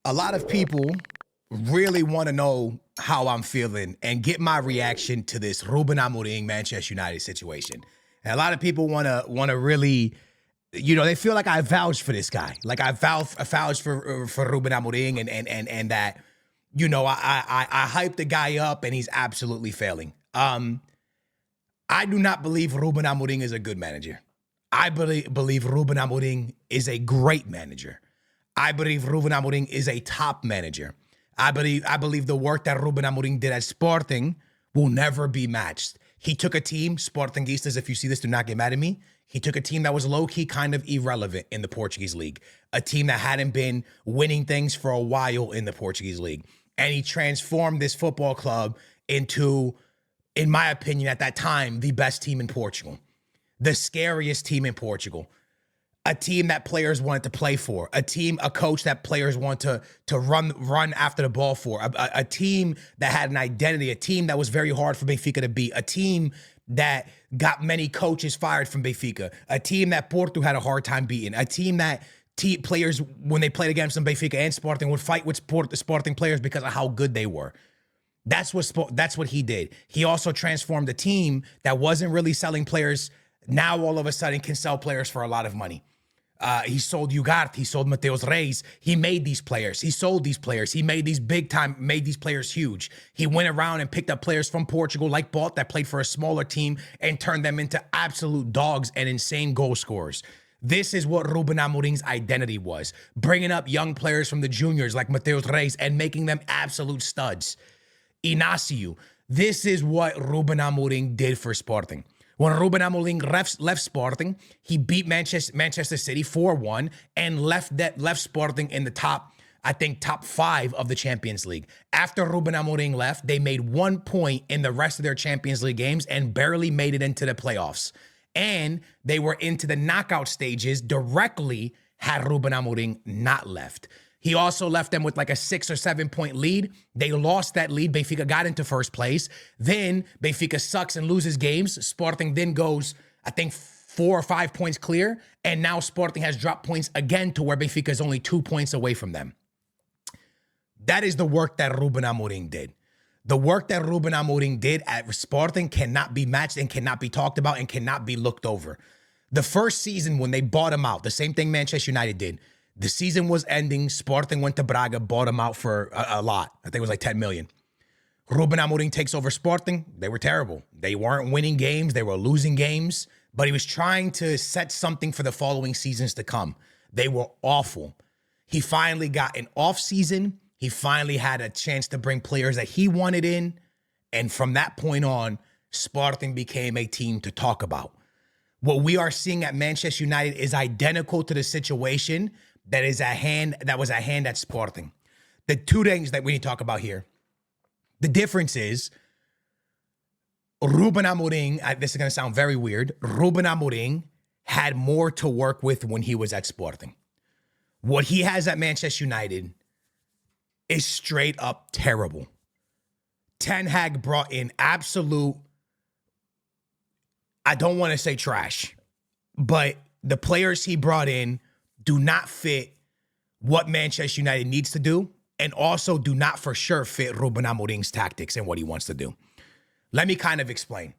a lot of people really want to know how I'm feeling and get my reaction to this Ruben Amorim Manchester United situation. And a lot of people want to really, they feel like I vouched for this guy, like I vouched for Ruben Amorim, and that, I hyped the guy up and he's absolutely failing. I do not believe Ruben Amorim is a good manager. I believe Ruben Amorim is a great manager. I believe Ruben Amorim is a top manager. I believe the work that Ruben Amorim did at Sporting will never be matched. He took a team, Sportingistas, if you see this, do not get mad at me. He took a team that was low-key kind of irrelevant in the Portuguese league, a team that hadn't been winning things for a while in the Portuguese league. And he transformed this football club into, in my opinion, at that time, the best team in Portugal, the scariest team in Portugal. A team that players wanted to play for, a coach that players want to run after the ball for, a team that had an identity, a team that was very hard for Benfica to beat, a team that got many coaches fired from Benfica, a team that Porto had a hard time beating, a team that players, when they played against them, Benfica and Sporting, would fight with Sporting players because of how good they were. That's what he did. He also transformed a team that wasn't really selling players. Now all of a sudden can sell players for a lot of money. He sold Ugarte, he sold Mateus Reis. He made these players. He sold these players. He made these made these players huge. He went around and picked up players from Portugal like Balt that played for a smaller team and turned them into absolute dogs and insane goal scorers. This is what Ruben Amorim's identity was. Bringing up young players from the juniors like Mateus Reis and making them absolute studs. Inácio. This is what Ruben Amorim did for Sporting. When Ruben Amorim left Sporting, he beat Manchester City 4-1 and left Sporting in the top 5 of the Champions League. After Ruben Amorim left, they made 1 point in the rest of their Champions League games and barely made it into the playoffs. And they were into the knockout stages directly had Ruben Amorim not left. He also left them with like a 6 or 7 point lead. They lost that lead. Benfica got into first place. Then Benfica sucks and loses games. Sporting then goes, 4 or 5 points clear. And now Sporting has dropped points again to where Benfica is only 2 points away from them. That is the work that Ruben Amorim did. The work that Ruben Amorim did at Sporting cannot be matched and cannot be talked about and cannot be looked over. The first season when they bought him out, the same thing Manchester United did. The season was ending. Sporting went to Braga, bought him out for a lot. I think it was like 10 million. Ruben Amorim takes over Sporting. They were terrible. They weren't winning games. They were losing games. But he was trying to set something for the following seasons to come. They were awful. He finally got an off season. He finally had a chance to bring players that he wanted in. And from that point on, Sporting became a team to talk about. What we are seeing at Manchester United is identical to the situation that was at hand at Sporting. The two things that we need to talk about here. The difference is Ruben Amorim, this is going to sound very weird, Ruben Amorim had more to work with when he was at Sporting. What he has at Manchester United is straight up terrible. Ten Hag brought in absolute, I don't want to say trash, but the players he brought in do not fit what Manchester United needs to do, and also do not for sure fit Ruben Amorim's tactics and what he wants to do. Let me kind of explain.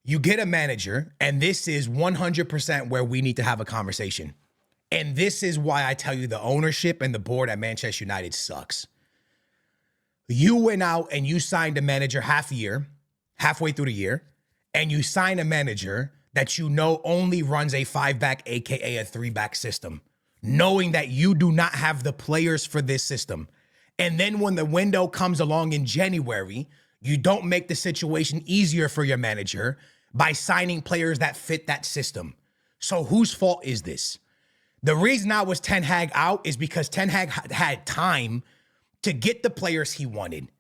You get a manager, and this is 100% where we need to have a conversation. And this is why I tell you the ownership and the board at Manchester United sucks. You went out and you signed a manager halfway through the year, and you sign a manager that you know only runs a 5-back, aka a 3-back system, knowing that you do not have the players for this system. And then when the window comes along in January, you don't make the situation easier for your manager by signing players that fit that system. So whose fault is this? The reason I was Ten Hag out is because Ten Hag had time to get the players he wanted.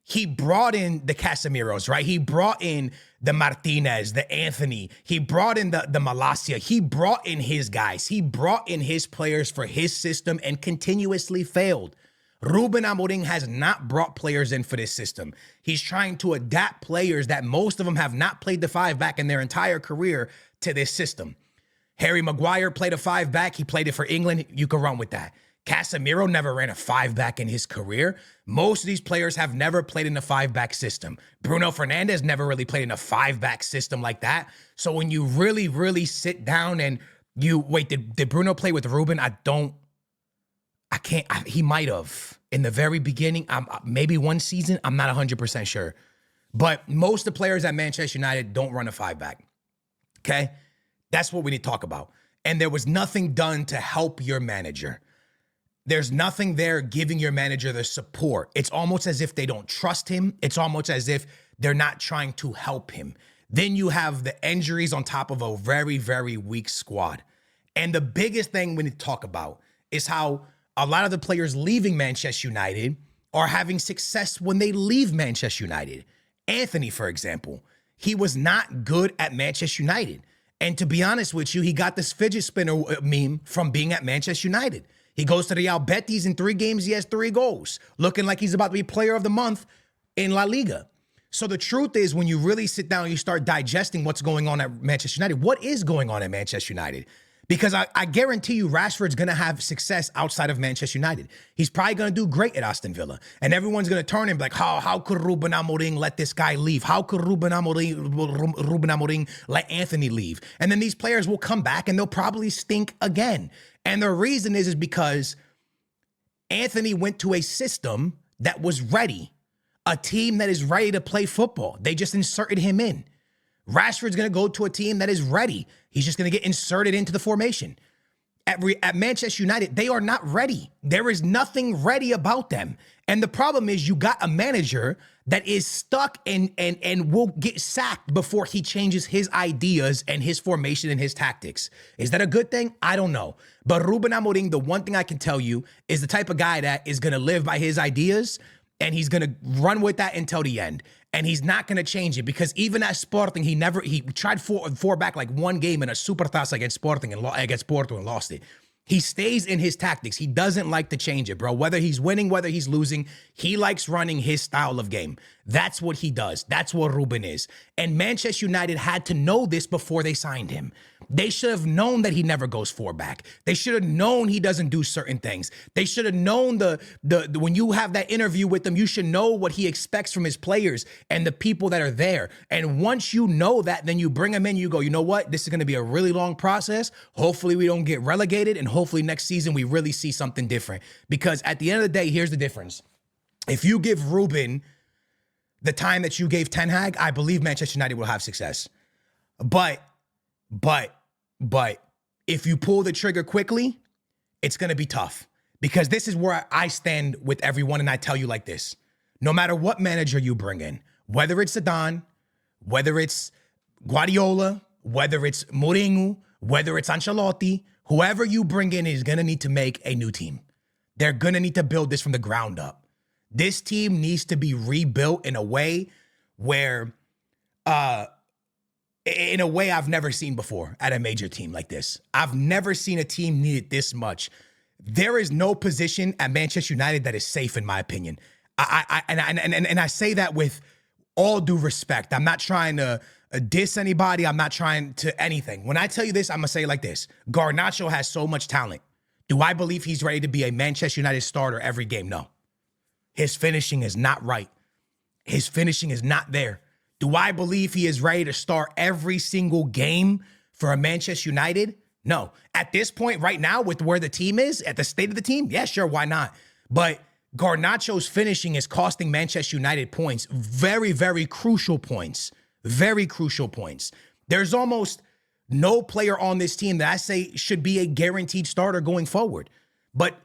He brought in the Casemiros, right? He brought in the Martinez, the Anthony. He brought in the Malacia. He brought in his guys. He brought in his players for his system and continuously failed. Ruben Amorim has not brought players in for this system. He's trying to adapt players that most of them have not played the 5-back in their entire career to this system. Harry Maguire played a 5-back. He played it for England. You can run with that. Casemiro never ran a 5-back in his career. Most of these players have never played in a 5-back system. Bruno Fernandes never really played in a 5-back system like that. So when you really, really sit down and did Bruno play with Ruben? He might have in the very beginning. Maybe one season. I'm not 100% sure. But most of the players at Manchester United don't run a 5-back. Okay? That's what we need to talk about. And there was nothing done to help your manager. There's nothing there giving your manager the support. It's almost as if they don't trust him. It's almost as if they're not trying to help him. Then you have the injuries on top of a very, very weak squad. And the biggest thing we need to talk about is how a lot of the players leaving Manchester United are having success when they leave Manchester United. Anthony, for example, he was not good at Manchester United. And to be honest with you, he got this fidget spinner meme from being at Manchester United. He goes to Real Betis in 3 games, he has 3 goals, looking like he's about to be player of the month in La Liga. So the truth is, when you really sit down and you start digesting what's going on at Manchester United, what is going on at Manchester United? Because I guarantee you Rashford's going to have success outside of Manchester United. He's probably going to do great at Aston Villa. And everyone's going to turn and be like, how could Ruben Amorim let this guy leave? How could Ruben Amorim let Anthony leave? And then these players will come back and they'll probably stink again. And the reason is because Anthony went to a system that was ready, a team that is ready to play football. They just inserted him in. Rashford's going to go to a team that is ready. He's just going to get inserted into the formation. At Manchester United, they are not ready. There is nothing ready about them. And the problem is you got a manager that is stuck and will get sacked before he changes his ideas and his formation and his tactics. Is that a good thing? I don't know. But Ruben Amorim, the one thing I can tell you is the type of guy that is going to live by his ideas and he's going to run with that until the end. And he's not going to change it because even at Sporting, he tried four back like one game in a Supertaça against Sporting and against Porto and lost it. He stays in his tactics. He doesn't like to change it, bro. Whether he's winning, whether he's losing, he likes running his style of game. That's what he does. That's what Ruben is. And Manchester United had to know this before they signed him. They should have known that he never goes 4 back. They should have known he doesn't do certain things. They should have known the when you have that interview with him, you should know what he expects from his players and the people that are there. And once you know that, then you bring him in, you go, you know what? This is going to be a really long process. Hopefully we don't get relegated, and hopefully next season we really see something different. Because at the end of the day, here's the difference. If you give Ruben the time that you gave Ten Hag, I believe Manchester United will have success. But if you pull the trigger quickly, it's going to be tough. Because this is where I stand with everyone, and I tell you like this. No matter what manager you bring in, whether it's Zidane, whether it's Guardiola, whether it's Mourinho, whether it's Ancelotti, whoever you bring in is going to need to make a new team. They're going to need to build this from the ground up. This team needs to be rebuilt in a way where, in a way I've never seen before at a major team like this. I've never seen a team need it this much. There is no position at Manchester United that is safe, in my opinion. And I say that with all due respect. I'm not trying to diss anybody. I'm not trying to anything. When I tell you this, I'm going to say it like this. Garnacho has so much talent. Do I believe he's ready to be a Manchester United starter every game? No. His finishing is not right. His finishing is not there. Do I believe he is ready to start every single game for a Manchester United? No. At this point right now, with where the team is, at the state of the team, yeah, sure, why not? But Garnacho's finishing is costing Manchester United points. Very, very crucial points. Very crucial points. There's almost no player on this team that I say should be a guaranteed starter going forward. But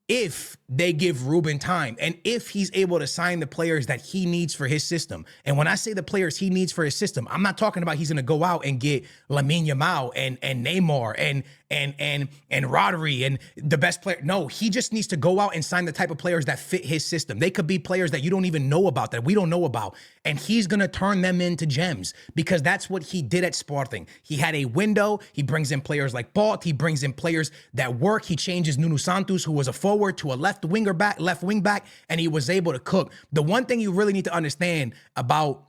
if they give Ruben time and if he's able to sign the players that he needs for his system. And when I say the players he needs for his system, I'm not talking about he's going to go out and get Lamine Yamal and Neymar and Rodri and the best player. No, he just needs to go out and sign the type of players that fit his system. They could be players that you don't even know about, that we don't know about. And he's going to turn them into gems because that's what he did at Sporting. He had a window. He brings in players like Balt. He brings in players that work. He changes Nuno Santos, who was a forward, to a left wing back, and he was able to cook. The one thing you really need to understand about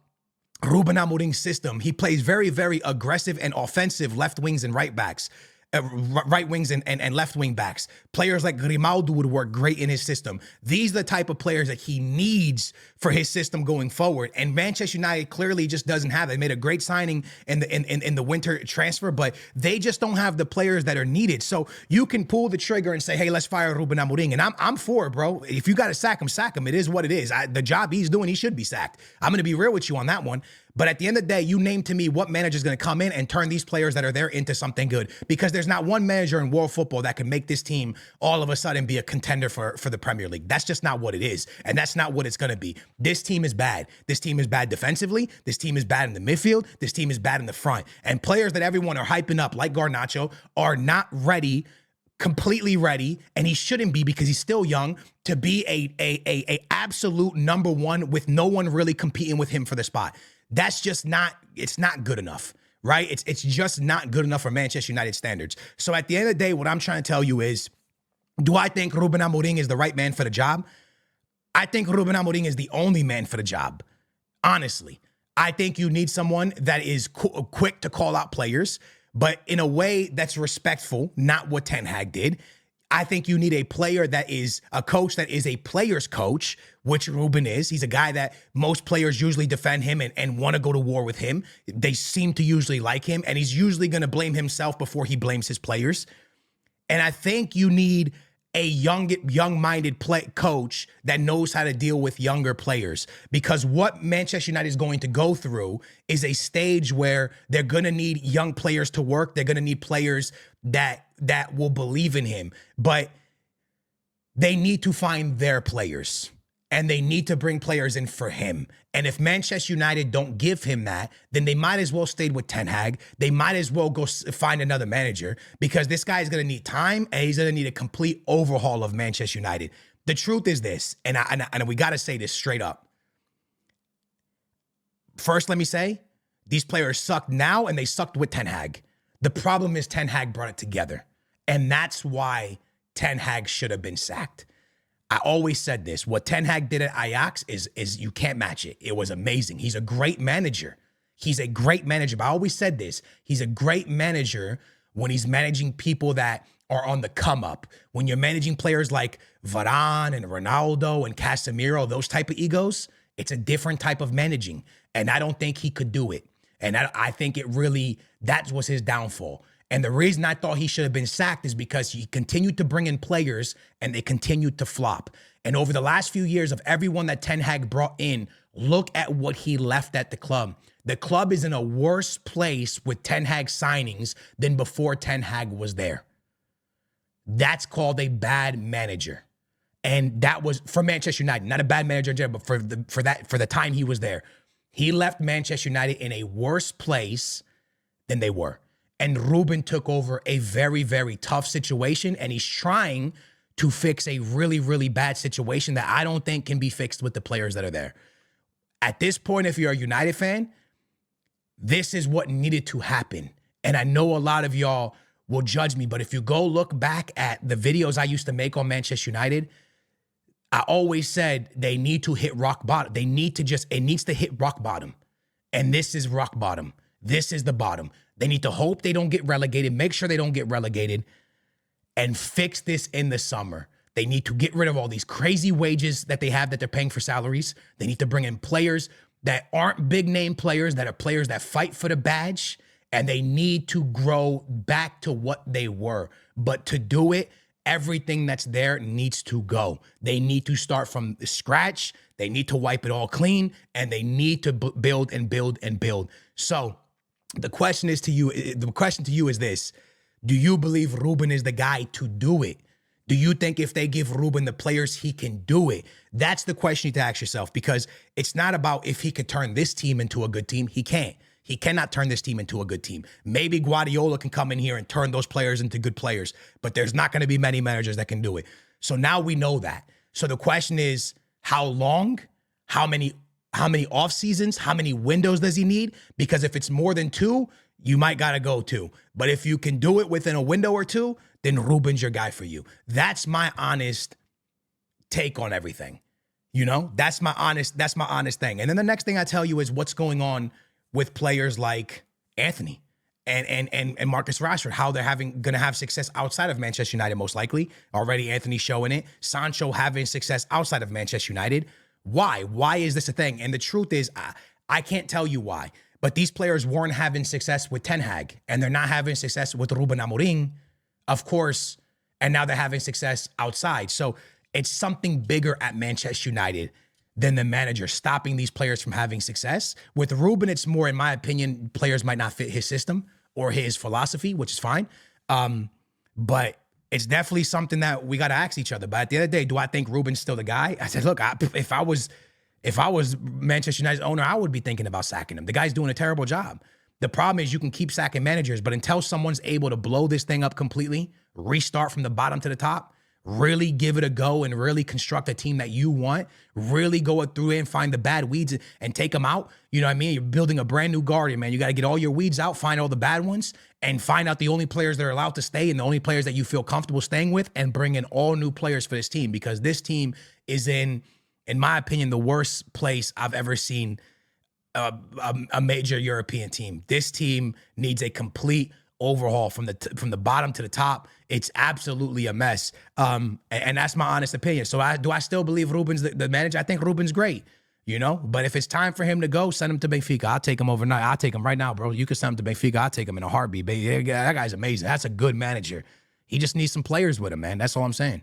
Ruben Amorim's system, he plays very, very aggressive and offensive left wings and right backs. right wings and left wing backs. Players like Grimaldo would work great in his system. These are the type of players that he needs for his system going forward. And Manchester United clearly just doesn't have it. They made a great signing in the winter transfer, but they just don't have the players that are needed. So you can pull the trigger and say, hey, let's fire Ruben Amorim. And I'm for it, bro. If you got to sack him, sack him. It is what it is. The job he's doing, he should be sacked. I'm going to be real with you on that one. But at the end of the day, you name to me what manager is going to come in and turn these players that are there into something good. Because there's not one manager in world football that can make this team all of a sudden be a contender for the Premier League. That's just not what it is. And that's not what it's going to be. This team is bad. This team is bad defensively. This team is bad in the midfield. This team is bad in the front. And players that everyone are hyping up, like Garnacho, are not ready, completely ready, and he shouldn't be because he's still young, to be a absolute number one with no one really competing with him for the spot. That's just not, it's not good enough, right? It's just not good enough for Manchester United standards. So at the end of the day, what I'm trying to tell you is, do I think Ruben Amorim is the right man for the job? I think Ruben Amorim is the only man for the job. Honestly, I think you need someone that is quick to call out players, but in a way that's respectful, not what Ten Hag did. I think you need a player that is a coach that is a player's coach, which Ruben is. He's a guy that most players usually defend him and want to go to war with him. They seem to usually like him, and he's usually going to blame himself before he blames his players. And I think you need a young-minded coach that knows how to deal with younger players, because what Manchester United is going to go through is a stage where they're going to need young players to work. They're going to need players that will believe in him, but they need to find their players and they need to bring players in for him. And if Manchester United don't give him that, then they might as well stay with Ten Hag. They might as well go find another manager, because this guy is going to need time and he's going to need a complete overhaul of Manchester United. The truth is this, and we got to say this straight up. First, let me say, these players sucked now and they sucked with Ten Hag. The problem is Ten Hag brought it together. And that's why Ten Hag should have been sacked. I always said this. What Ten Hag did at Ajax is you can't match it. It was amazing. He's a great manager. He's a great manager. But I always said this. He's a great manager when he's managing people that are on the come up. When you're managing players like Varane and Ronaldo and Casemiro, those type of egos, it's a different type of managing. And I don't think he could do it. And I think that was his downfall. And the reason I thought he should have been sacked is because he continued to bring in players and they continued to flop. And over the last few years of everyone that Ten Hag brought in, look at what he left at the club. The club is in a worse place with Ten Hag signings than before Ten Hag was there. That's called a bad manager. And that was for Manchester United, not a bad manager in general, but for the time he was there. He left Manchester United in a worse place than they were. And Ruben took over a very, very tough situation, and he's trying to fix a really, really bad situation that I don't think can be fixed with the players that are there. At this point, if you're a United fan, this is what needed to happen. And I know a lot of y'all will judge me, but if you go look back at the videos I used to make on Manchester United, I always said they need to hit rock bottom. It needs to hit rock bottom. And this is rock bottom. This is the bottom. They need to hope they don't get relegated, make sure they don't get relegated, and fix this in the summer. They need to get rid of all these crazy wages that they have that they're paying for salaries. They need to bring in players that aren't big name players, that are players that fight for the badge, and they need to grow back to what they were. But to do it, everything that's there needs to go. They need to start from scratch. They need to wipe it all clean, and they need to build and build and build. So the question to you is this: do you believe Ruben is the guy to do it? Do you think if they give Ruben the players, he can do it? That's the question you need to ask yourself, because it's not about if he could turn this team into a good team. He can't. He cannot turn this team into a good team. Maybe Guardiola can come in here and turn those players into good players, but there's not going to be many managers that can do it. So now we know that. So the question is, how long? How many off seasons? How many windows does he need? Because if it's more than 2, you might got to go 2. But if you can do it within a window or 2, then Ruben's your guy for you. That's my honest take on everything. You know, that's my honest thing. And then the next thing I tell you is what's going on with players like Anthony. and Marcus Rashford, how they're gonna have success outside of Manchester United, most likely. Already Anthony showing it. Sancho having success outside of Manchester United. Why? Why is this a thing? And the truth is, I can't tell you why. But these players weren't having success with Ten Hag, and they're not having success with Ruben Amorim, of course, and now they're having success outside. So it's something bigger at Manchester United than the manager stopping these players from having success. With Ruben, it's more, in my opinion, players might not fit his system or his philosophy, which is fine. But it's definitely something that we got to ask each other. But at the end of the day, do I think Ruben's still the guy? I said, look, if I was Manchester United's owner, I would be thinking about sacking him. The guy's doing a terrible job. The problem is you can keep sacking managers, but until someone's able to blow this thing up completely, restart from the bottom to the top, really give it a go and really construct a team that you want, really go through it and find the bad weeds and take them out. You know what I mean? You're building a brand new garden, man. You got to get all your weeds out, find all the bad ones, and find out the only players that are allowed to stay and the only players that you feel comfortable staying with, and bring in all new players for this team, because this team is in my opinion, the worst place I've ever seen a major European team. This team needs a complete overhaul from the bottom to the top. It's absolutely a mess. And that's my honest opinion. So do I still believe Ruben's the manager? I think Ruben's great, you know? But if it's time for him to go, send him to Benfica. I'll take him overnight. I'll take him right now, bro. You can send him to Benfica. I'll take him in a heartbeat, baby. That guy's amazing. That's a good manager. He just needs some players with him, man. That's all I'm saying.